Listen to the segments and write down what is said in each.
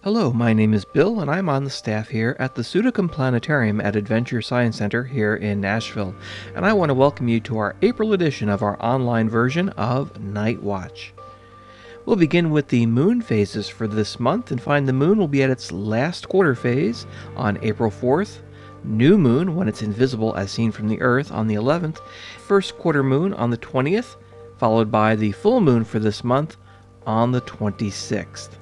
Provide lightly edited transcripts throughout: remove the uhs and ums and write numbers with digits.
Hello, my name is Bill, and I'm on the staff here at the Pseudocom Planetarium at Adventure Science Center here in Nashville, and I want to welcome you to our April edition of our online version of Night Watch. We'll begin with the moon phases for this month and find the moon will be at its last quarter phase on April 4th, new moon when it's invisible as seen from the Earth on the 11th, first quarter moon on the 20th, followed by the full moon for this month on the 26th.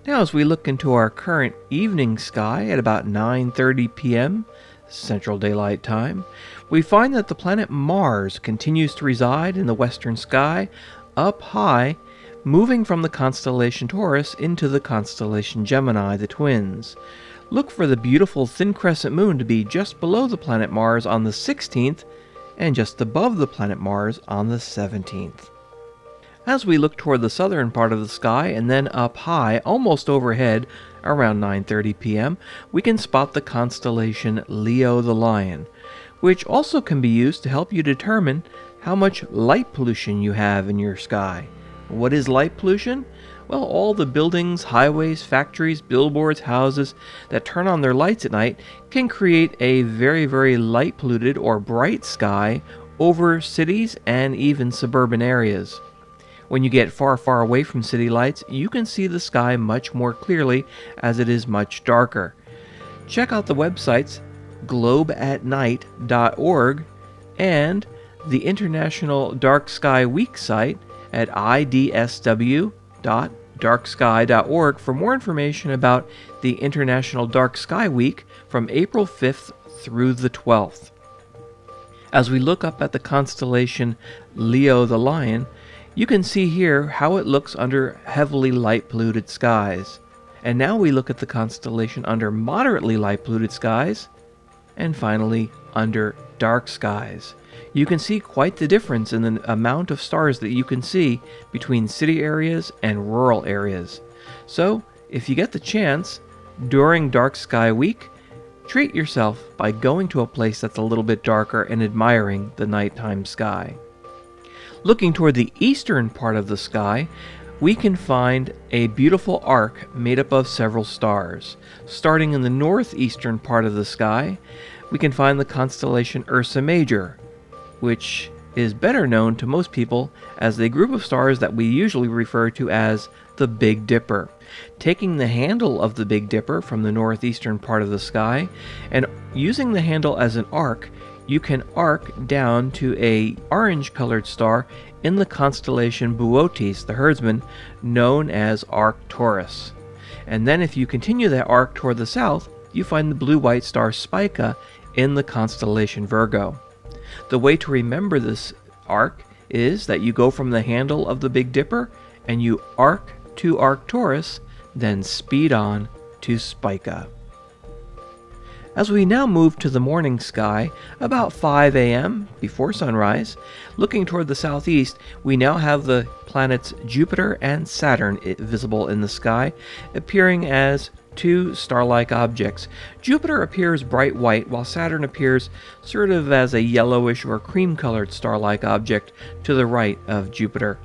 Now as we look into our current evening sky at about 9:30 p.m. Central Daylight Time, we find that the planet Mars continues to reside in the western sky, up high, moving from the constellation Taurus into the constellation Gemini the Twins. Look for the beautiful thin crescent moon to be just below the planet Mars on the 16th and just above the planet Mars on the 17th. As we look toward the southern part of the sky and then up high, almost overhead, around 9:30 p.m., we can spot the constellation Leo the Lion, which also can be used to help you determine how much light pollution you have in your sky. What is light pollution? Well, all the buildings, highways, factories, billboards, houses that turn on their lights at night can create a very, very light polluted or bright sky over cities and even suburban areas. When you get far, far away from city lights, you can see the sky much more clearly as it is much darker. Check out the websites globeatnight.org and the International Dark Sky Week site at idsw.darksky.org for more information about the International Dark Sky Week from April 5th through the 12th. As we look up at the constellation Leo the Lion, you can see here how it looks under heavily light-polluted skies. And now we look at the constellation under moderately light-polluted skies, and finally under dark skies. You can see quite the difference in the amount of stars that you can see between city areas and rural areas. So, if you get the chance, during Dark Sky Week, treat yourself by going to a place that's a little bit darker and admiring the nighttime sky. Looking toward the eastern part of the sky, we can find a beautiful arc made up of several stars. Starting in the northeastern part of the sky, we can find the constellation Ursa Major, which is better known to most people as a group of stars that we usually refer to as the Big Dipper. Taking the handle of the Big Dipper from the northeastern part of the sky and using the handle as an arc, you can arc down to a orange-colored star in the constellation Boötes, the herdsman, known as Arcturus. And then if you continue that arc toward the south, you find the blue-white star Spica in the constellation Virgo. The way to remember this arc is that you go from the handle of the Big Dipper and you arc to Arcturus, then speed on to Spica. As we now move to the morning sky, about 5 a.m. before sunrise, looking toward the southeast, we now have the planets Jupiter and Saturn visible in the sky, appearing as two star-like objects. Jupiter appears bright white, while Saturn appears sort of as a yellowish or cream-colored star-like object to the right of Jupiter,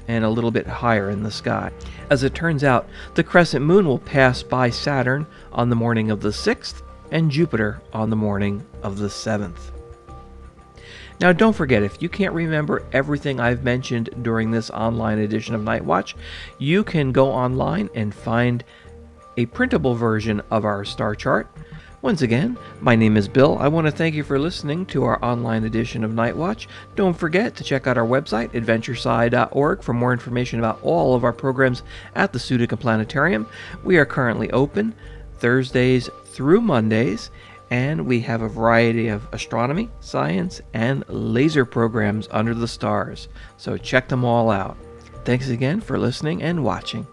and a little bit higher in the sky. As it turns out, the crescent moon will pass by Saturn on the morning of the 6th, and Jupiter on the morning of the 7th. Now don't forget, if you can't remember everything I've mentioned during this online edition of Night Watch, you can go online and find a printable version of our star chart. Once again, my name is Bill. I want to thank you for listening to our online edition of Night Watch. Don't forget to check out our website, adventuresci.org, for more information about all of our programs at the Pseudocom Planetarium. We are currently open Thursdays through Mondays, and we have a variety of astronomy, science, and laser programs under the stars. So check them all out. Thanks again for listening and watching.